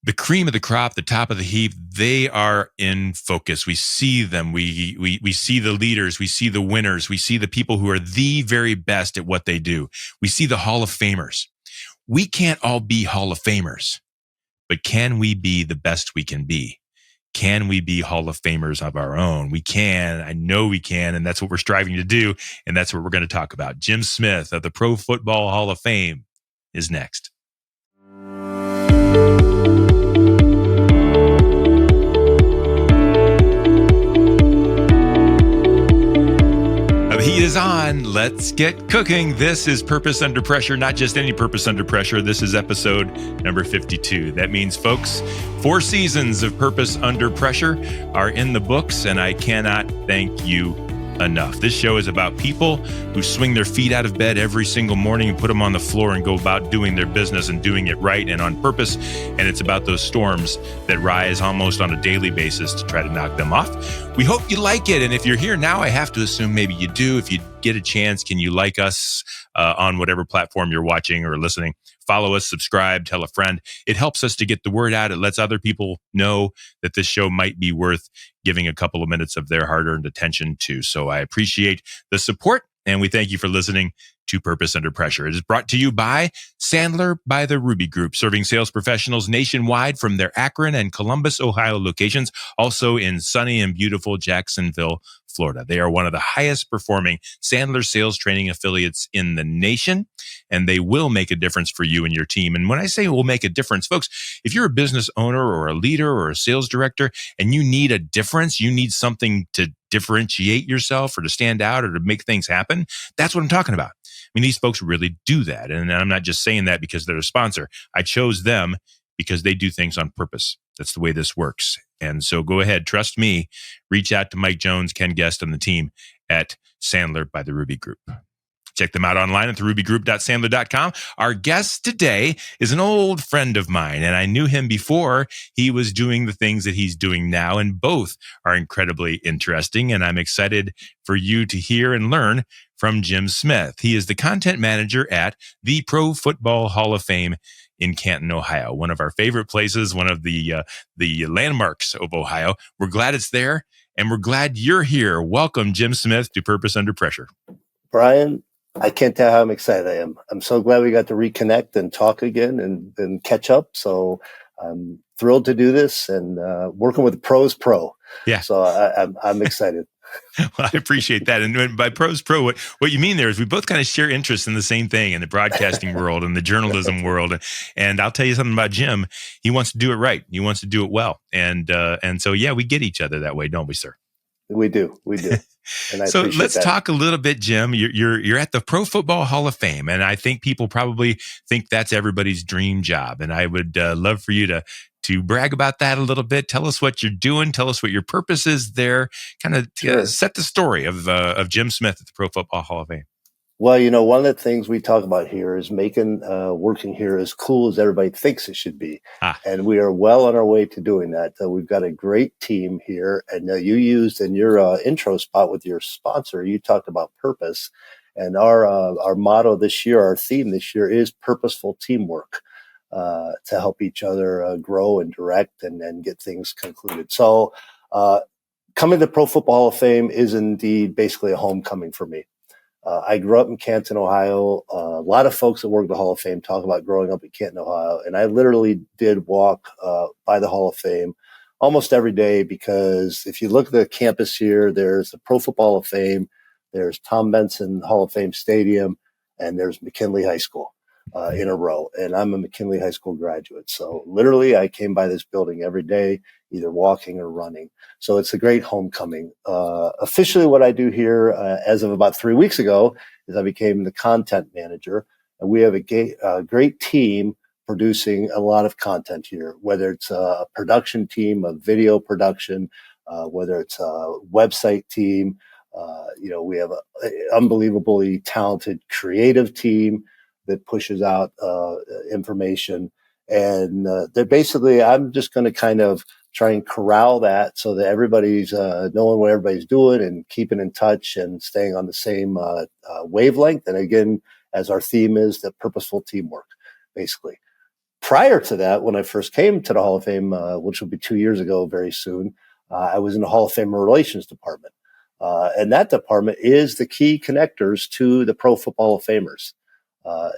the cream of the crop, the top of the heap, they are in focus. We see them. We see the leaders. We see the winners. We see the people who are the very best at what they do. We see the Hall of Famers. We can't all be Hall of Famers, but can we be the best we can be? Can we be Hall of Famers of our own? We can. I know we can. And that's what we're striving to do. And that's what we're going to talk about. Jim Smith of the Pro Football Hall of Fame is next. The heat is on. Let's get cooking. This is Purpose Under Pressure, not just any Purpose Under Pressure. This is episode number 52. That means, folks, 4 seasons of Purpose Under Pressure are in the books, and I cannot thank you enough. This show is about people who swing their feet out of bed every single morning and put them on the floor and go about doing their business and doing it right and on purpose. And it's about those storms that rise almost on a daily basis to try to knock them off. We hope you like it. And if you're here now, I have to assume maybe you do. If you get a chance, can you like us on whatever platform you're watching or listening? Follow us, subscribe, tell a friend. It helps us to get the word out. It lets other people know that this show might be worth giving a couple of minutes of their hard-earned attention to. So I appreciate the support, and we thank you for listening to Purpose Under Pressure. It is brought to you by Sandler by the Ruby Group, serving sales professionals nationwide from their Akron and Columbus, Ohio locations, also in sunny and beautiful Jacksonville, Florida. They are one of the highest performing Sandler sales training affiliates in the nation, and they will make a difference for you and your team. And when I say will make a difference, folks, if you're a business owner or a leader or a sales director and you need a difference, you need something to differentiate yourself or to stand out or to make things happen, that's what I'm talking about. I mean, these folks really do that. And I'm not just saying that because they're a sponsor. I chose them because they do things on purpose. That's the way this works. And so go ahead, trust me, reach out to Mike Jones, Ken Guest, and the team at Sandler by the Ruby Group. Check them out online at therubygroup.sandler.com. Our guest today is an old friend of mine, and I knew him before he was doing the things that he's doing now, and both are incredibly interesting, and I'm excited for you to hear and learn from Jim Smith. He is the content manager at the Pro Football Hall of Fame in Canton, Ohio, one of our favorite places, one of the landmarks of Ohio. We're glad it's there, and we're glad you're here. Welcome, Jim Smith, to Purpose Under Pressure. Brian, I can't tell how I'm excited I am. I'm so glad we got to reconnect and talk again and catch up. So I'm thrilled to do this and working with the pros pro. Yeah. So I'm excited. Well, I appreciate that. And by pros pro, what you mean there is we both kind of share interests in the same thing in the broadcasting world and the journalism world. And I'll tell you something about Jim. He wants to do it right. He wants to do it well. And so, yeah, we get each other that way, don't we, sir? We do. And I so appreciate let's that. talk a little bit, Jim. You're at the Pro Football Hall of Fame, and I think people probably think that's everybody's dream job. And I would love for you to brag about that a little bit. Tell us what you're doing. Tell us what your purpose is there. Kind of Sure. Set the story of Jim Smith at the Pro Football Hall of Fame. Well, one of the things we talk about here is making working here as cool as everybody thinks it should be. And we are well on our way to doing that. We've got a great team here. And you used in your intro spot with your sponsor, you talked about purpose. And our motto this year, our theme this year is purposeful teamwork to help each other grow and direct and get things concluded. So coming to Pro Football Hall of Fame is indeed basically a homecoming for me. I grew up in Canton, Ohio. A lot of folks that work at the Hall of Fame talk about growing up in Canton, Ohio. And I literally did walk by the Hall of Fame almost every day because if you look at the campus here, there's the Pro Football Hall of Fame, there's Tom Benson Hall of Fame Stadium, and there's McKinley High School in a row. And I'm a McKinley High School graduate. So literally I came by this building every day, either walking or running. So it's a great homecoming. Officially what I do here as of about 3 weeks ago is I became the content manager. And we have a great team producing a lot of content here, whether it's a production team, a video production, whether it's a website team. We have an unbelievably talented creative team that pushes out information. And they're basically, I'm just going to kind of try and corral that so that everybody's knowing what everybody's doing and keeping in touch and staying on the same wavelength. And again, as our theme is, the purposeful teamwork, basically. prior to that, when I first came to the Hall of Fame, which will be 2 years ago very soon, I was in the Hall of Fame Relations Department. And that department is the key connectors to the Pro Football Hall of Famers,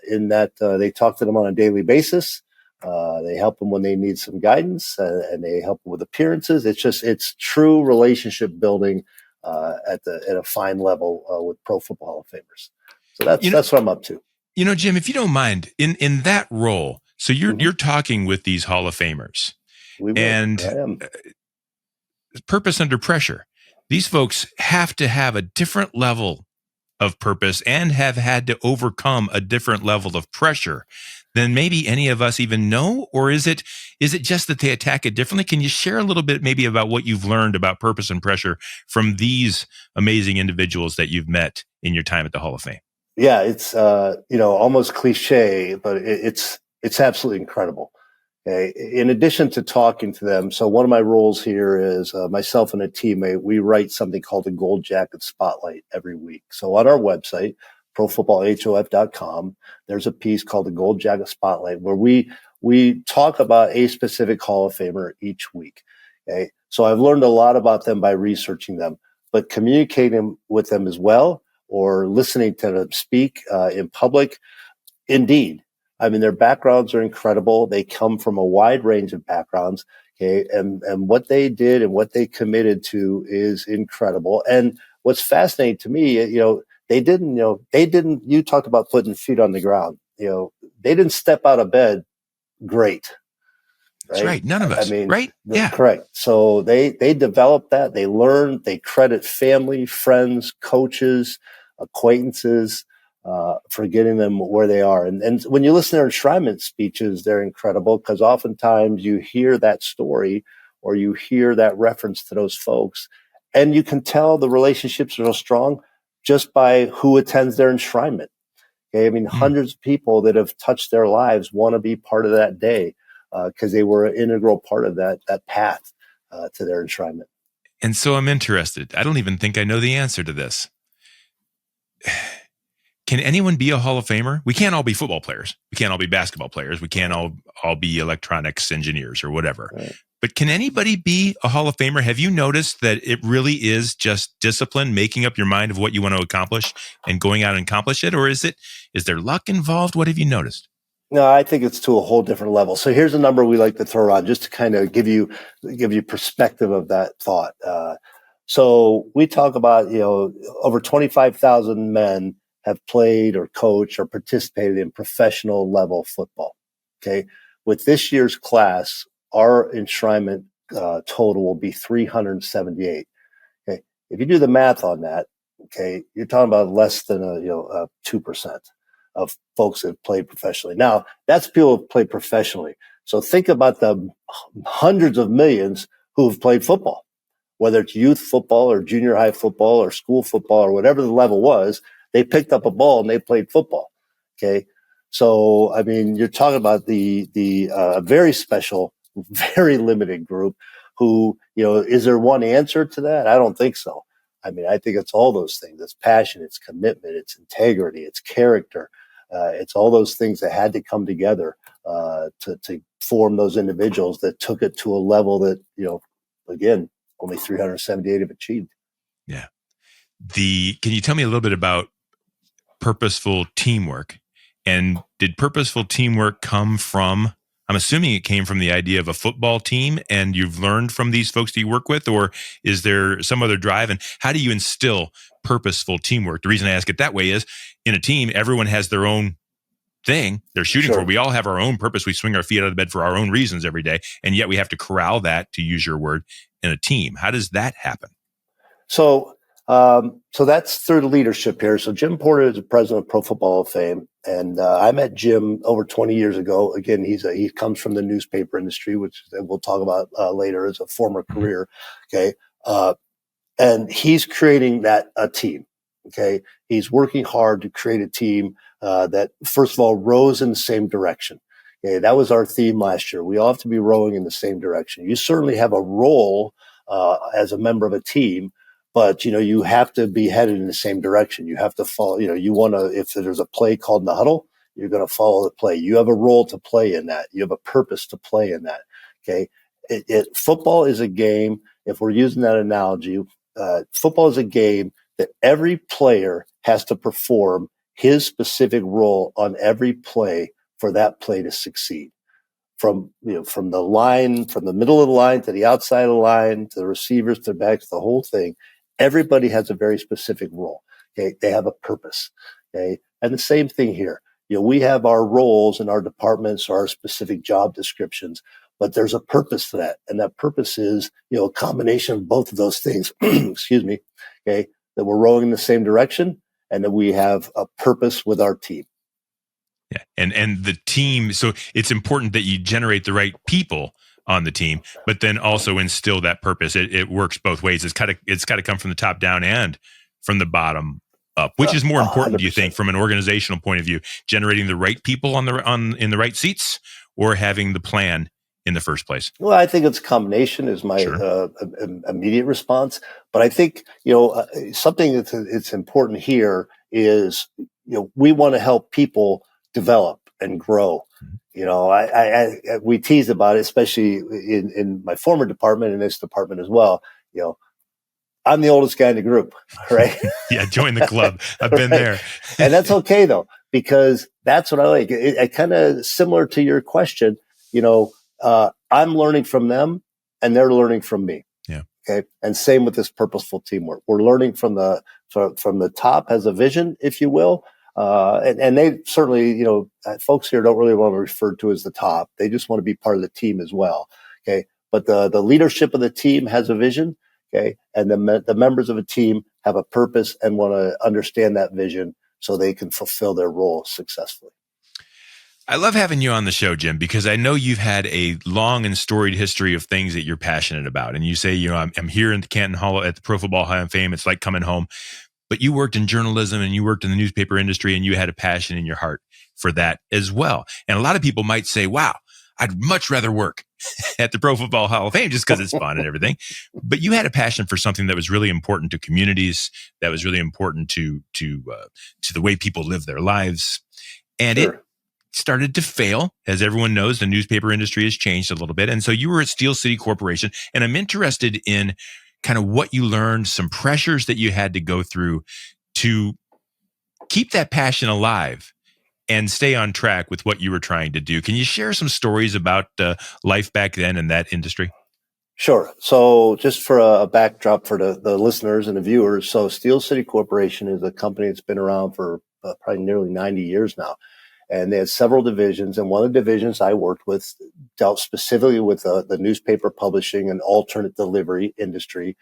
in that they talk to them on a daily basis. They help them when they need some guidance, and they help them with appearances. It's true relationship building at a fine level with Pro Football Hall of Famers. So that's what I'm up to. Jim, if you don't mind, in that role, so you're talking with these Hall of Famers, and purpose under pressure. These folks have to have a different level of purpose and have had to overcome a different level of pressure than maybe any of us even know? Or is it just that they attack it differently? Can you share a little bit maybe about what you've learned about purpose and pressure from these amazing individuals that you've met in your time at the Hall of Fame? Yeah, it's almost cliche, but it's absolutely incredible. Okay. In addition to talking to them, so one of my roles here is myself and a teammate, we write something called the Gold Jacket Spotlight every week. So on our website, profootballhof.com, there's a piece called the Gold Jacket Spotlight where we talk about a specific Hall of Famer each week. Okay. So I've learned a lot about them by researching them, but communicating with them as well, or listening to them speak in public. Indeed. I mean, their backgrounds are incredible. They come from a wide range of backgrounds. Okay. And what they did and what they committed to is incredible. And what's fascinating to me, they didn't, you talked about putting feet on the ground. They didn't step out of bed great. Right? That's right. None of us. Right? Yeah. Correct. So they developed that. They learned. They credit family, friends, coaches, acquaintances for getting them where they are. And when you listen to their enshrinement speeches, they're incredible because oftentimes you hear that story or you hear that reference to those folks, and you can tell the relationships are so strong just by who attends their enshrinement. Okay, I mean, hundreds of people that have touched their lives want to be part of that day because they were an integral part of that path to their enshrinement. And so I'm interested. I don't even think I know the answer to this. Can anyone be a Hall of Famer? We can't all be football players. We can't all be basketball players. We can't all be electronics engineers or whatever. Right. But can anybody be a Hall of Famer? Have you noticed that it really is just discipline, making up your mind of what you want to accomplish and going out and accomplish it? Or is there luck involved? What have you noticed? No, I think it's to a whole different level. So here's a number we like to throw around just to kind of give you perspective of that thought. So we talk about, over 25,000 men have played or coached or participated in professional level football. Okay. With this year's class, our enshrinement total will be 378. Okay. If you do the math on that, okay, you're talking about less than 2% of folks that have played professionally. Now, that's people who have played professionally. So think about the hundreds of millions who have played football, whether it's youth football or junior high football or school football or whatever the level was. They picked up a ball and they played football. Okay. So, I mean, you're talking about the very special, very limited group who, is there one answer to that? I don't think so. I mean, I think it's all those things. It's passion, it's commitment, it's integrity, it's character. It's all those things that had to come together to form those individuals that took it to a level that, again, only 378 have achieved. Yeah. Can you tell me a little bit about purposeful teamwork? And did purposeful teamwork come from, I'm assuming it came from the idea of a football team and you've learned from these folks that you work with, or is there some other drive? And how do you instill purposeful teamwork? The reason I ask it that way is in a team, everyone has their own thing they're shooting for. We all have our own purpose. We swing our feet out of bed for our own reasons every day. And yet we have to corral that, to use your word, in a team. How does that happen? So that's through the leadership here. So Jim Porter is the president of Pro Football Hall of Fame. And I met Jim over 20 years ago. Again, he comes from the newspaper industry, which we'll talk about later as a former career. Okay. And he's creating a team. Okay. He's working hard to create a team that, first of all, rows in the same direction. Okay. That was our theme last year. We all have to be rowing in the same direction. You certainly have a role as a member of a team, but, you have to be headed in the same direction. You have to follow, you want to, if there's a play called in the huddle, you're going to follow the play. You have a role to play in that. You have a purpose to play in that. Okay. Football is a game. If we're using that analogy, football is a game that every player has to perform his specific role on every play for that play to succeed. From the line, from the middle of the line to the outside of the line, to the receivers, to the backs, the whole thing. Everybody has a very specific role. Okay. They have a purpose. Okay. And the same thing here. We have our roles in our departments, our specific job descriptions, but there's a purpose to that. And that purpose is, a combination of both of those things. Excuse me. Okay. That we're rowing in the same direction and that we have a purpose with our team. Yeah. And the team, so it's important that you generate the right people on the team, but then also instill that purpose. It works both ways. It's got to come from the top down and from the bottom up. Which is more important, 100%. Do you think, from an organizational point of view, generating the right people in the right seats, or having the plan in the first place? Well, I think it's a combination is my immediate response. But I think, something it's important here is, we want to help people develop and grow. We tease about it, especially in my former department and this department as well. I'm the oldest guy in the group, right? Yeah, join the club. I've been there. And that's okay though, because that's what I like. It kind of similar to your question, I'm learning from them and they're learning from me. Yeah. Okay. And same with this purposeful teamwork. We're learning from the top as a vision, if you will. And they certainly, folks here don't really want to be referred to as the top. They just want to be part of the team as well. Okay. But the leadership of the team has a vision. Okay. And the members of a team have a purpose and want to understand that vision so they can fulfill their role successfully. I love having you on the show, Jim, because I know you've had a long and storied history of things that you're passionate about. And you say, I'm here in the Canton Hall at the Pro Football Hall of Fame. It's like coming home. But you worked in journalism and you worked in the newspaper industry, and you had a passion in your heart for that as well. And a lot of people might say, wow, I'd much rather work at the Pro Football Hall of Fame just because it's fun and everything. But you had a passion for something that was really important to communities, that was really important to the way people live their lives. And It started to fail. As everyone knows, the newspaper industry has changed a little bit. And so you were at Steel City Corporation, and I'm interested in kind of what you learned, some pressures that you had to go through to keep that passion alive and stay on track with what you were trying to do. Can you share some stories about life back then in that industry? Sure. So just for a backdrop for the listeners and the viewers. So Steel City Corporation is a company that's been around for probably nearly 90 years now. And they had several divisions. And one of the divisions I worked with dealt specifically with the newspaper publishing and alternate delivery industry,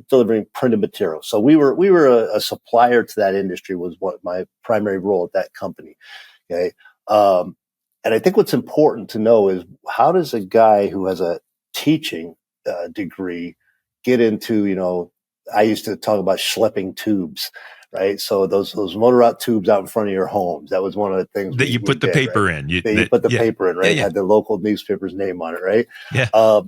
delivering printed material. So we were a supplier to that industry, was what my primary role at that company. Okay. And I think what's important to know is, how does a guy who has a teaching degree get into, I used to talk about schlepping tubes. Right. So those motor out tubes out in front of your homes, that was one of the things that you put the paper in. You put the paper in, right? Yeah. Had the local newspaper's name on it, right? Yeah.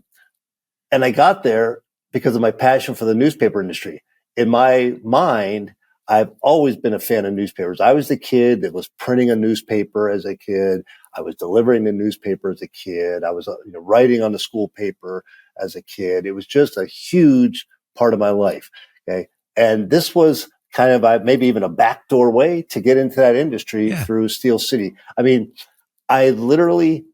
And I got there because of my passion for the newspaper industry. In my mind, I've always been a fan of newspapers. I was the kid that was printing a newspaper as a kid. I was delivering the newspaper as a kid. I was writing on the school paper as a kid. It was just a huge part of my life. Okay. And this was kind of maybe even a backdoor way to get into that industry through Steel City. I mean, I literally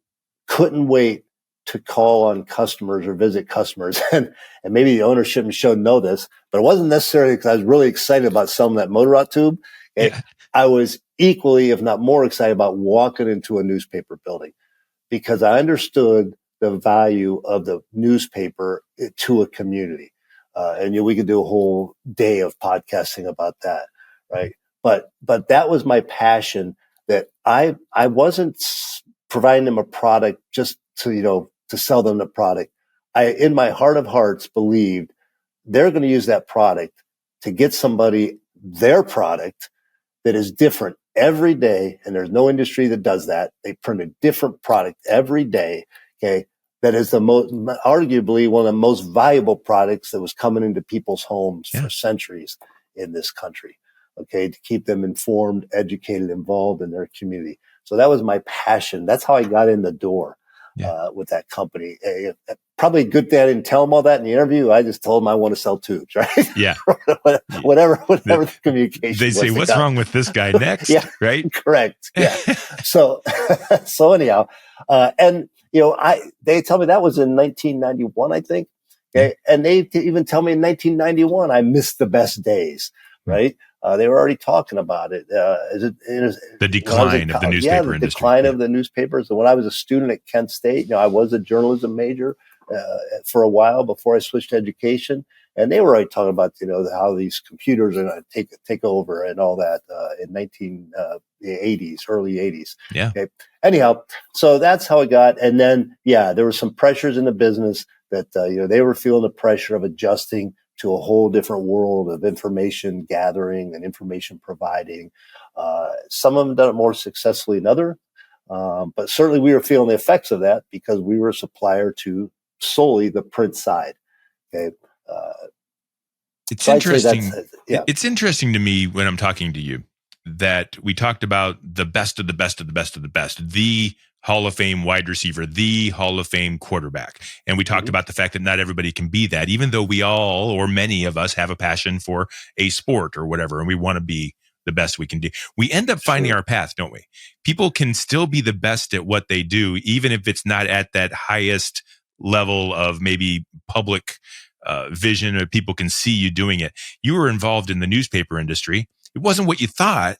couldn't wait to call on customers or visit customers. And maybe the ownership shouldn't know this, but it wasn't necessarily because I was really excited about selling that motor out tube. I was equally, if not more, excited about walking into a newspaper building, because I understood the value of the newspaper to a community. And we could do a whole day of podcasting about that, right? But that was my passion, that I wasn't providing them a product just to sell them the product. I, in my heart of hearts, believed they're going to use that product to get somebody their product that is different every day. And there's no industry that does that. They print a different product every day. Okay. That is arguably one of the most valuable products that was coming into people's homes for centuries in this country. Okay. To keep them informed, educated, involved in their community. So that was my passion. That's how I got in the door with that company. Probably a good thing I didn't tell them all that in the interview. I just told them I want to sell tubes, right? Yeah. whatever the communication They say, what's wrong with this guy next? Yeah, right? Correct. Yeah. So anyhow, and they tell me that was in 1991, I think. Okay. And they even tell me in 1991, I missed the best days, right? They were already talking about it. The decline of the newspaper industry. The decline of the newspapers. And when I was a student at Kent State, I was a journalism major for a while before I switched to education. And they were already talking about, how these computers are going to take over and all that in 1980s, early 80s. Yeah. Okay. Anyhow, so that's how it got. And then, there were some pressures in the business that, they were feeling the pressure of adjusting to a whole different world of information gathering and information providing. Some of them done it more successfully than others. But certainly we were feeling the effects of that because we were a supplier to solely the print side. Okay. It's interesting. It's interesting to me when I'm talking to you that we talked about the best of the best of the best of the best, the Hall of Fame wide receiver, the Hall of Fame quarterback. And we talked about the fact that not everybody can be that, even though we all, or many of us, have a passion for a sport or whatever, and we want to be the best we can do. We end up finding our path, don't we? People can still be the best at what they do, even if it's not at that highest level of maybe public vision or people can see you doing it. You were involved in the newspaper industry. It wasn't what you thought,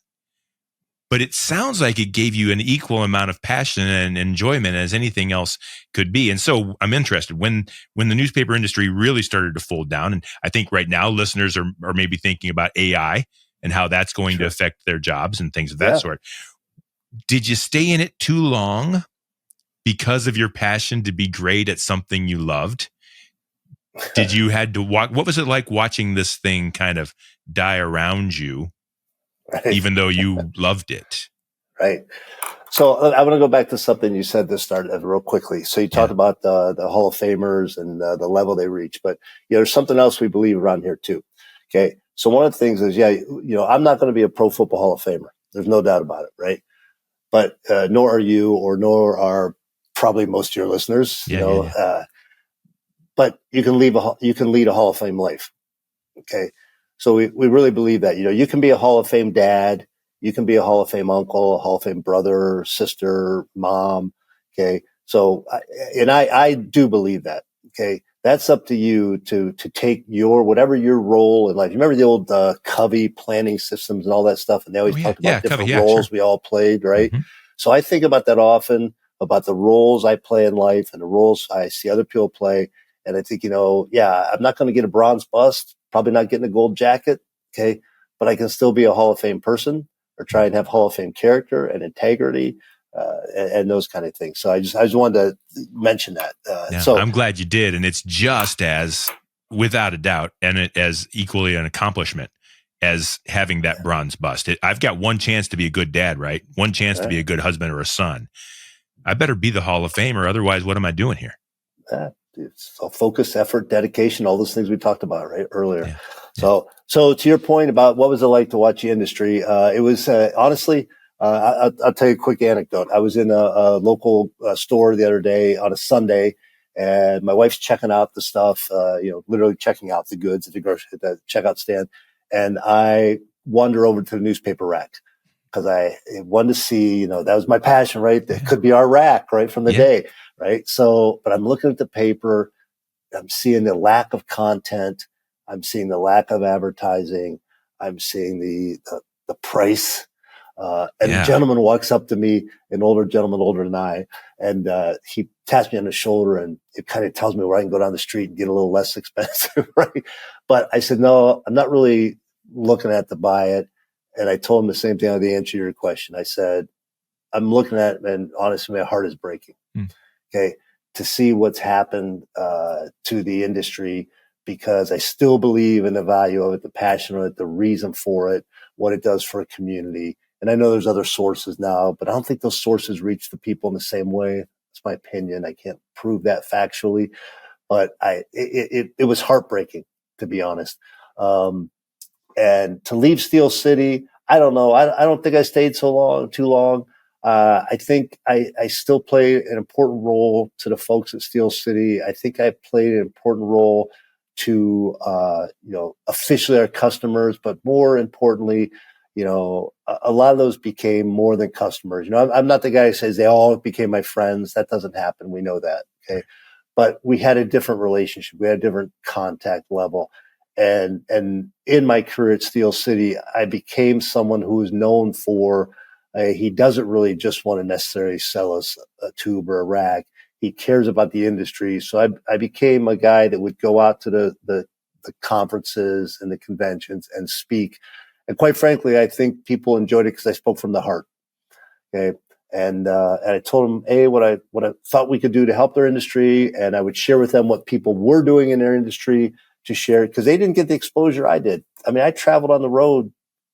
but it sounds like it gave you an equal amount of passion and enjoyment as anything else could be. And so I'm interested when the newspaper industry really started to fold down. And I think right now listeners are maybe thinking about AI and how that's going to affect their jobs and things of that sort. Did you stay in it too long because of your passion to be great at something you loved? Did you had to walk? What was it like watching this thing kind of die around you, even though you loved it? Right. So I want to go back to something you said to start real quickly. So you talked about the Hall of Famers and the level they reach, but there's something else we believe around here too. Okay. So one of the things is, I'm not going to be a Pro Football Hall of Famer. There's no doubt about it. Right. But nor are you, or nor are probably most of your listeners, but you can lead a Hall of Fame life. Okay. So we really believe that, you can be a Hall of Fame dad, you can be a Hall of Fame uncle, a Hall of Fame brother, sister, mom. Okay. So, I do believe that. Okay. That's up to you to take whatever your role in life. You remember the old Covey planning systems and all that stuff? And they always talked about different roles we all played, right? Mm-hmm. So I think about that often, about the roles I play in life and the roles I see other people play. And I think, I'm not going to get a bronze bust, probably not getting a gold jacket. Okay. But I can still be a Hall of Fame person or try and have Hall of Fame character and integrity, and those kind of things. So I just wanted to mention that. So I'm glad you did. And it's just as, without a doubt, and it as equally an accomplishment as having that bronze bust. I've got one chance to be a good dad, right? One chance to be a good husband or a son. I better be the Hall of Famer. Otherwise, what am I doing here? It's focus, effort, dedication, all those things we talked about earlier. Yeah. So to your point about what was it like to watch the industry, it was honestly, I'll tell you a quick anecdote. I was in a local store the other day on a Sunday, and my wife's checking out the stuff, literally checking out the goods at the checkout stand, and I wander over to the newspaper rack because I wanted to see, that was my passion, right? That could be our rack, right, from the day. Right. So, but I'm looking at the paper. I'm seeing the lack of content. I'm seeing the lack of advertising. I'm seeing the price. And a gentleman walks up to me, an older gentleman, older than I, and he taps me on the shoulder and it kind of tells me where I can go down the street and get a little less expensive. Right. But I said, no, I'm not really looking at to buy it. And I told him the same thing on the answer to your question. I said, I'm looking at it, and honestly, my heart is breaking. Okay, to see what's happened to the industry, because I still believe in the value of it, the passion of it, the reason for it, what it does for a community. And I know there's other sources now, but I don't think those sources reach the people in the same way. That's my opinion. I can't prove that factually, but it was heartbreaking, to be honest. And to leave Steel City, I don't know. I don't think I stayed too long. I think I still play an important role to the folks at Steel City. I think I played an important role to, officially our customers, but more importantly, a lot of those became more than customers. I'm not the guy who says they all became my friends. That doesn't happen. We know that. Okay. But we had a different relationship. We had a different contact level. And in my career at Steel City, I became someone who was known for, he doesn't really just want to necessarily sell us a tube or a rack. He cares about the industry. So I became a guy that would go out to the conferences and the conventions and speak. And quite frankly, I think people enjoyed it because I spoke from the heart. Okay. And I told them, what I thought we could do to help their industry. And I would share with them what people were doing in their industry to share, because they didn't get the exposure I did. I mean, I traveled on the road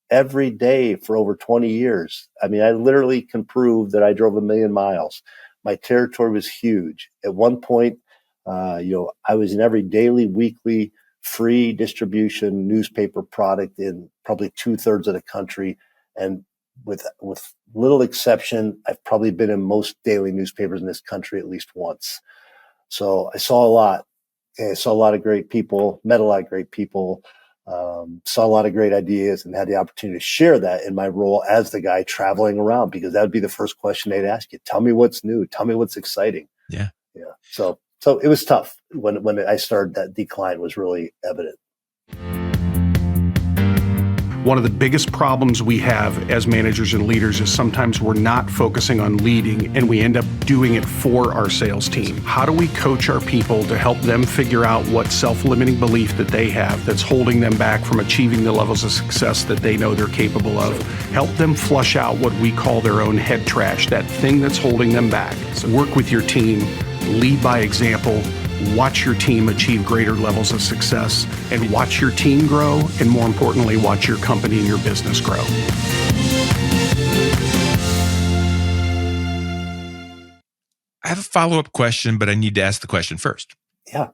every day for over 20 years. I mean, I literally can prove that I drove 1 million miles. My territory was huge. At one point, I was in every daily, weekly, free distribution newspaper product in probably 2/3 of the country. And with little exception, I've probably been in most daily newspapers in this country at least once. So I saw a lot. Okay, I saw a lot of great people, met a lot of great people, saw a lot of great ideas, and had the opportunity to share that in my role as the guy traveling around, because that would be the first question they'd ask you. Tell me what's new. Tell me what's exciting. Yeah. Yeah. So it was tough when I started. That decline was really evident. One of the biggest problems we have as managers and leaders is sometimes we're not focusing on leading and we end up doing it for our sales team. How do we coach our people to help them figure out what self-limiting belief that they have that's holding them back from achieving the levels of success that they know they're capable of? Help them flush out what we call their own head trash, that thing that's holding them back. So work with your team, lead by example, watch your team achieve greater levels of success, and watch your team grow, and more importantly, watch your company and your business grow. I have a follow-up question, but I need to ask the question first. Yeah.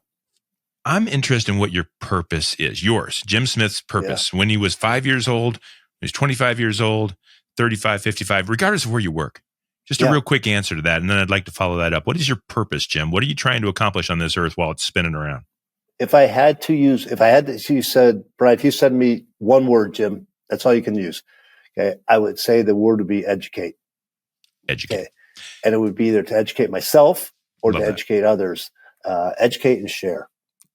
I'm interested in what your purpose is, yours, Jim Smith's purpose. Yeah. When he was 5 years old, he was 25 years old, 35, 55, regardless of where you work. Just a real quick answer to that, and then I'd like to follow that up. What is your purpose, Jim? What are you trying to accomplish on this earth while it's spinning around? If I had to, you said, Brian, if you said to me one word, Jim, that's all you can use. Okay. I would say the word would be educate. Educate. Okay. And it would be either to educate myself or Love to that. Educate others. Educate and share.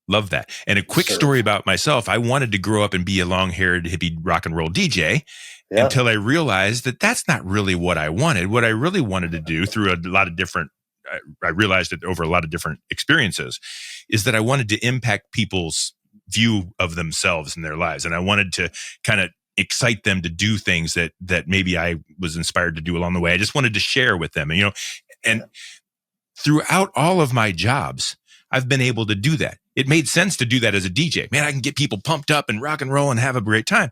Love that. And a quick story about myself. I wanted to grow up and be a long-haired hippie rock and roll DJ until I realized that that's not really what I wanted. What I really wanted to do through a lot of different, I realized it over a lot of different experiences, is that I wanted to impact people's view of themselves and their lives. And I wanted to kind of excite them to do things that maybe I was inspired to do along the way. I just wanted to share with them. And throughout all of my jobs, I've been able to do that. It made sense to do that as a DJ. Man, I can get people pumped up and rock and roll and have a great time.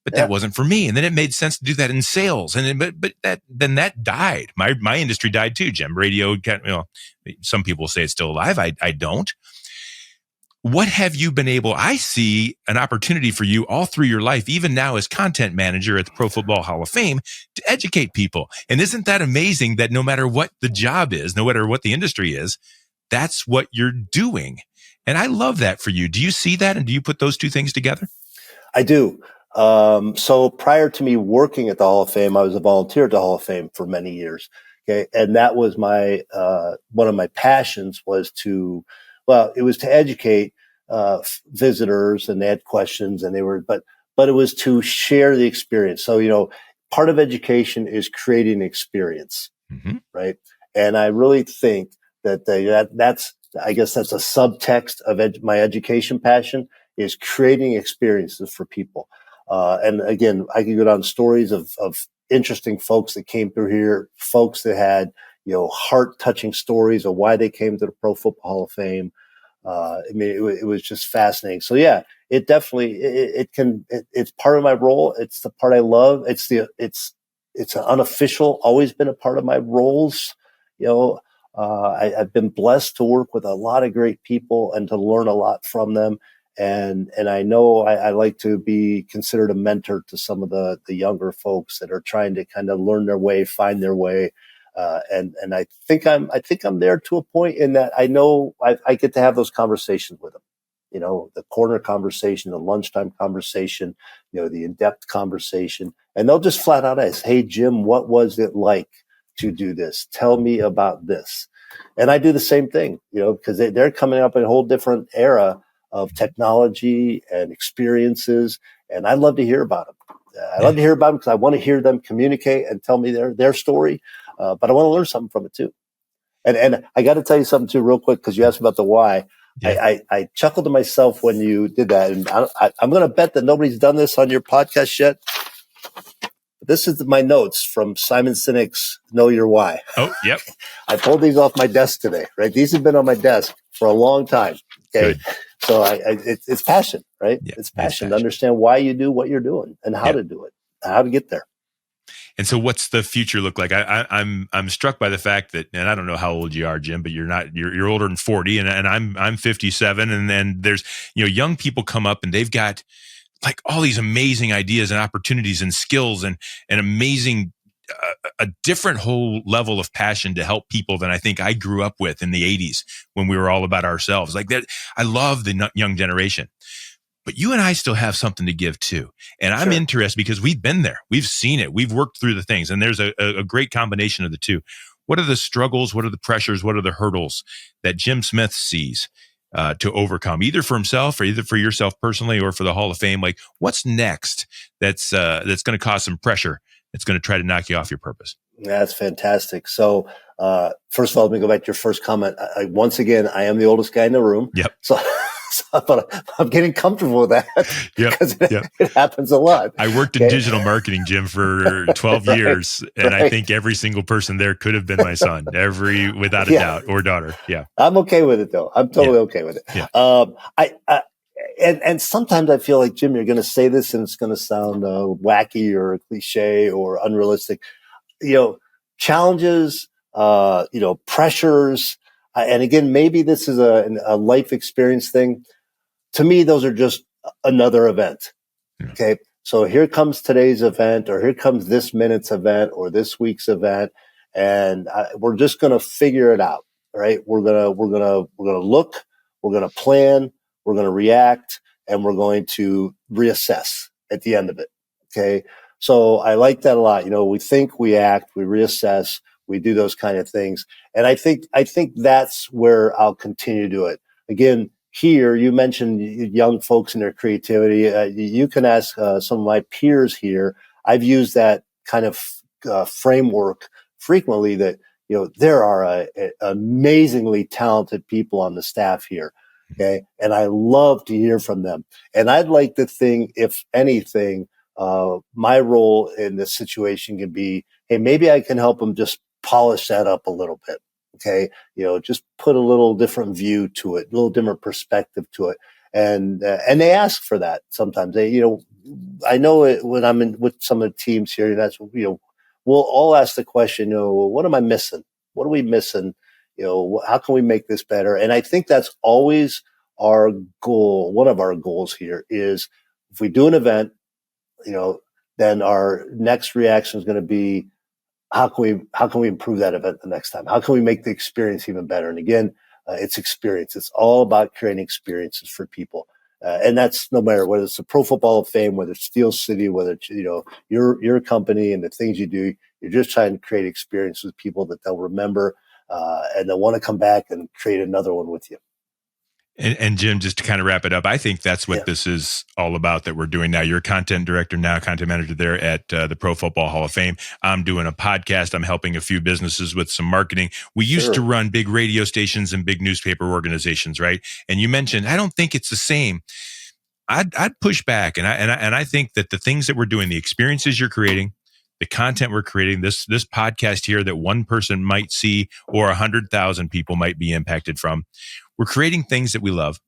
But that wasn't for me. And then it made sense to do that in sales. And but that died. My industry died too, Jim. Radio, some people say it's still alive. I don't. What have you been able? I see an opportunity for you all through your life, even now as content manager at the Pro Football Hall of Fame, to educate people. And isn't that amazing that no matter what the job is, no matter what the industry is, that's what you're doing? And I love that for you. Do you see that? And do you put those two things together? I do. So prior to me working at the Hall of Fame, I was a volunteer at the Hall of Fame for many years. Okay. And that was my, one of my passions was to educate, visitors, and they had questions and but it was to share the experience. So, part of education is creating experience, right? And I really think that's I guess that's a subtext of my education passion, is creating experiences for people. And again, I could go down stories of interesting folks that came through here, folks that had, heart-touching stories of why they came to the Pro Football Hall of Fame. It was just fascinating. So yeah, it definitely, it's part of my role. It's the part I love. It's an unofficial, always been a part of my roles. I've been blessed to work with a lot of great people and to learn a lot from them. And I know I like to be considered a mentor to some of the younger folks that are trying to kind of learn their way, find their way. And I think I'm there to a point in that I know I get to have those conversations with them. The corner conversation, the lunchtime conversation, the in-depth conversation, and they'll just flat out ask, "Hey, Jim, what was it like to do this? Tell me about this." And I do the same thing, because they're coming up in a whole different era of technology and experiences. And I love to hear about them. I love to hear about them because I want to hear them communicate and tell me their story. But I want to learn something from it too. And I got to tell you something too, real quick, because you asked about the why. Yeah. I chuckled to myself when you did that. And I'm going to bet that nobody's done this on your podcast yet. This is my notes from Simon Sinek's Know Your Why. Oh, yep. I pulled these off my desk today, right? These have been on my desk for a long time. Okay. Good. So it's passion, right? Yeah, it's passion to understand why you do what you're doing and how to do it, how to get there. And so what's the future look like? I'm struck by the fact that, and I don't know how old you are, Jim, but you're older than 40 and I'm 57. And then there's, young people come up and they've got like all these amazing ideas and opportunities and skills and amazing, a different whole level of passion to help people than I think I grew up with in the 80s when we were all about ourselves. Like that, I love the young generation. But you and I still have something to give too. And I'm interested because we've been there. We've seen it. We've worked through the things. And there's a great combination of the two. What are the struggles? What are the pressures? What are the hurdles that Jim Smith sees to overcome, either for himself or either for yourself personally or for the Hall of Fame? Like, what's next that's going to cause some pressure? It's going to try to knock you off your purpose. That's fantastic. So, first of all, let me go back to your first comment. Once again, I am the oldest guy in the room. Yep. But I'm getting comfortable with that because it happens a lot. I worked in digital marketing, Jim, for 12 years, and I think every single person there could have been my son, without a doubt, or daughter. Yeah, I'm okay with it though. I'm totally okay with it. Yeah. And sometimes I feel like, Jim, you're going to say this and it's going to sound wacky or cliche or unrealistic. Challenges, pressures. And again, maybe this is a life experience thing. To me, those are just another event. Yeah. Okay. So here comes today's event, or here comes this minute's event, or this week's event. And we're just going to figure it out. Right. We're going to look, we're going to plan, we're going to react, and we're going to reassess at the end of it. Okay. So I like that a lot. We think, we act, we reassess, we do those kind of things. And I think that's where I'll continue to do it. Again, here, you mentioned young folks and their creativity. You can ask some of my peers here. I've used that kind of framework frequently that, there are amazingly talented people on the staff here. Okay. And I love to hear from them. And I'd like to think, if anything, my role in this situation can be, hey, maybe I can help them just polish that up a little bit. Okay. Just put a little different view to it, a little different perspective to it. And they ask for that sometimes. I know it when I'm in with some of the teams here, that's, we'll all ask the question, what am I missing? What are we missing? How can we make this better? And I think that's always our goal. One of our goals here is, if we do an event, then our next reaction is going to be, how can we improve that event the next time? How can we make the experience even better? And again, it's experience. It's all about creating experiences for people. And that's no matter whether it's the Pro Football Hall of Fame, whether it's Steel City, whether it's, your company and the things you do, you're just trying to create experiences with people that they'll remember, and they'll want to come back and create another one with you. And Jim, just to kind of wrap it up, I think that's what this is all about that we're doing now. You're a content director now, content manager there at the Pro Football Hall of Fame. I'm doing a podcast. I'm helping a few businesses with some marketing. We used to run big radio stations and big newspaper organizations, right? And you mentioned, I don't think it's the same. I'd push back, and I think that the things that we're doing, the experiences you're creating, the content we're creating, this podcast here that one person might see or 100,000 people might be impacted from. We're creating things that we love.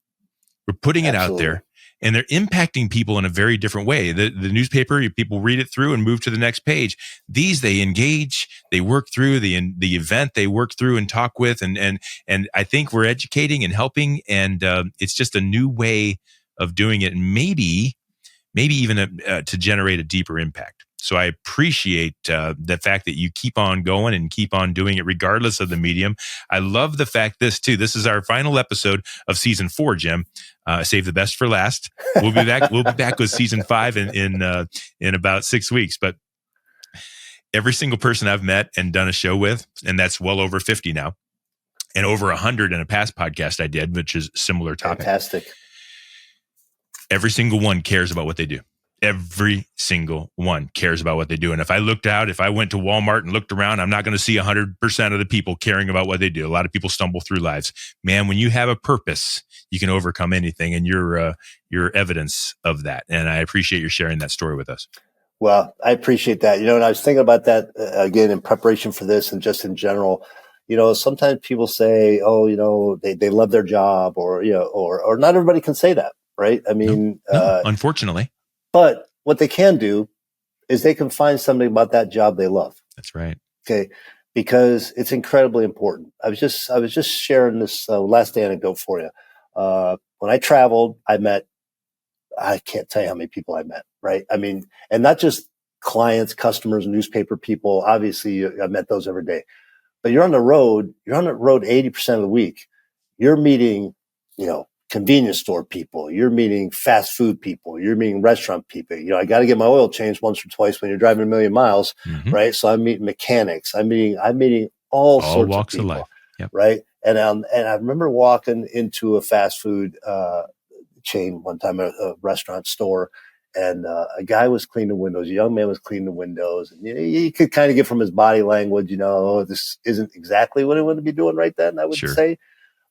We're putting it out there, and they're impacting people in a very different way. The newspaper, people read it through and move to the next page. These, they engage, they work through the event, they work through and talk with, and I think we're educating and helping, and it's just a new way of doing it, and maybe even to generate a deeper impact. So I appreciate the fact that you keep on going and keep on doing it regardless of the medium. I love the fact this is our final episode of season 4, Jim. Save the best for last. We'll be back. We'll be back with season 5 in about 6 weeks. But every single person I've met and done a show with, and that's well over 50 now, and over 100 in a past podcast I did, which is a similar topic. Fantastic. Every single one cares about what they do. Every single one cares about what they do. And if I went to Walmart and looked around, I'm not going to see 100% of the people caring about what they do. A lot of people stumble through lives. Man, when you have a purpose, you can overcome anything, and you're evidence of that. And I appreciate you sharing that story with us. Well, I appreciate that. And I was thinking about that again in preparation for this and just in general. Sometimes people say, oh, they love their job, or not everybody can say that, right? I mean, no, unfortunately. But what they can do is they can find something about that job they love. That's right. Okay. Because it's incredibly important. I was just sharing this last anecdote for you. When I traveled, I can't tell you how many people I met, right? I mean, and not just clients, customers, newspaper people. Obviously, I met those every day. But you're on the road 80% of the week. You're meeting, convenience store people. You're meeting fast food people. You're meeting restaurant people. I got to get my oil changed once or twice when you're driving 1 million miles, right? So I'm meeting mechanics. I'm meeting all sorts walks of people, of life. Yep. Right? And I remember walking into a fast food chain one time, a restaurant store, and a guy was cleaning windows. A young man was cleaning the windows, and you could kind of get from his body language, this isn't exactly what he would be doing right then, I would say.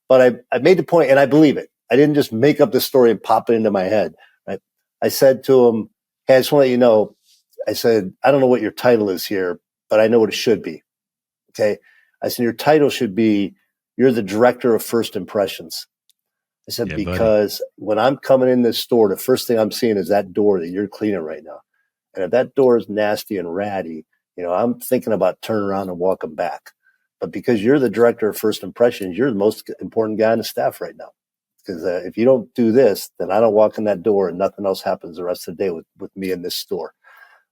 But I made the point, and I believe it. I didn't just make up the story and pop it into my head. Right? I said to him, "Hey, I just want to let you know," I said, "I don't know what your title is here, but I know what it should be." Okay. I said, "Your title should be, you're the director of first impressions." I said, because when I'm coming in this store, the first thing I'm seeing is that door that you're cleaning right now. And if that door is nasty and ratty, I'm thinking about turning around and walking back. But because you're the director of first impressions, you're the most important guy on the staff right now. Because if you don't do this, then I don't walk in that door and nothing else happens the rest of the day with me in this store.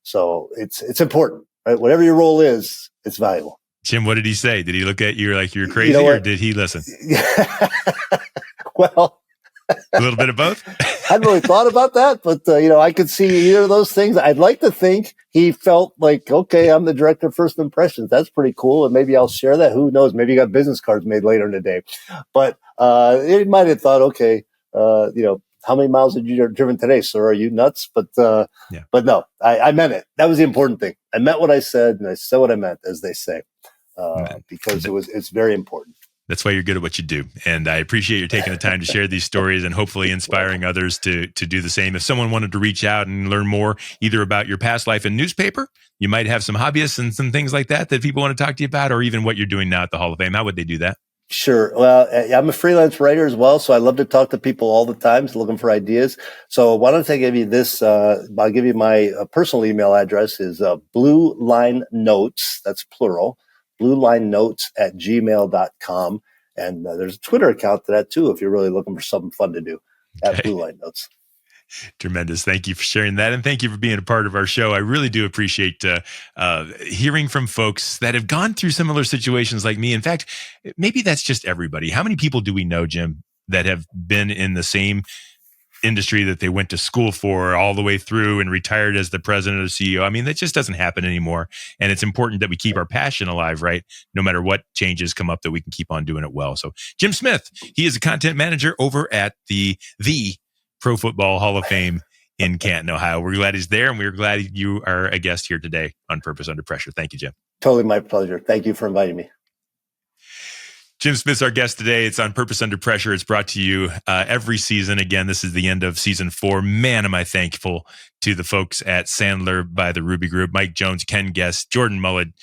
So it's important, right? Whatever your role is, it's valuable. Jim, what did he say? Did he look at you like you're crazy, or did he listen? Well, a little bit of both. I hadn't really thought about that, but I could see either of those things. I'd like to think he felt like, okay, I'm the director of first impressions. That's pretty cool, and maybe I'll share that. Who knows? Maybe you got business cards made later in the day. But he might have thought, okay, how many miles have you driven today, sir? Are you nuts? But no, I meant it. That was the important thing. I meant what I said, and I said what I meant, as they say, because it's very important. That's why you're good at what you do. And I appreciate you taking the time to share these stories and hopefully inspiring others to do the same. If someone wanted to reach out and learn more, either about your past life in newspaper, you might have some hobbyists and some things like that people want to talk to you about, or even what you're doing now at the Hall of Fame. How would they do that? Sure. Well, I'm a freelance writer as well, so I love to talk to people all the time, looking for ideas. So why don't I give you this? I'll give you my personal email address is Blue Line Notes. That's plural. BlueLineNotes@gmail.com. And there's a Twitter account to that too, if you're really looking for something fun to do, at Blue Line Notes. Tremendous. Thank you for sharing that. And thank you for being a part of our show. I really do appreciate hearing from folks that have gone through similar situations like me. In fact, maybe that's just everybody. How many people do we know, Jim, that have been in the same industry that they went to school for all the way through and retired as the president or CEO? I mean, that just doesn't happen anymore. And it's important that we keep our passion alive, right? No matter what changes come up, that we can keep on doing it well. So Jim Smith, he is a content manager over at the Pro Football Hall of Fame in Canton, Ohio. We're glad he's there, and we're glad you are a guest here today on Purpose Under Pressure. Thank you, Jim. Totally my pleasure. Thank you for inviting me. Jim Smith's our guest today. It's on Purpose Under Pressure. It's brought to you every season. Again, this is the end of season 4. Man, am I thankful to the folks at Sandler by the Ruby Group, Mike Jones, Ken Guest, Jordan Mullard,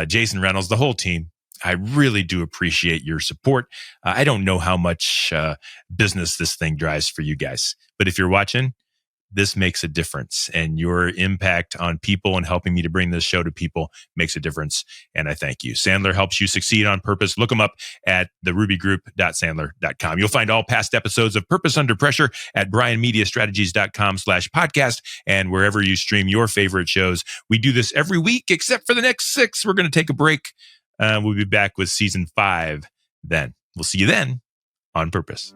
Jason Reynolds, the whole team. I really do appreciate your support. I don't know how much business this thing drives for you guys, but if you're watching, this makes a difference, and your impact on people and helping me to bring this show to people makes a difference. And I thank you. Sandler helps you succeed on purpose. Look them up at therubygroup.sandler.com. You'll find all past episodes of Purpose Under Pressure at brianmediastrategies.com/podcast and wherever you stream your favorite shows. We do this every week, except for the next 6. We're going to take a break. We'll be back with season 5 then. We'll see you then on Purpose.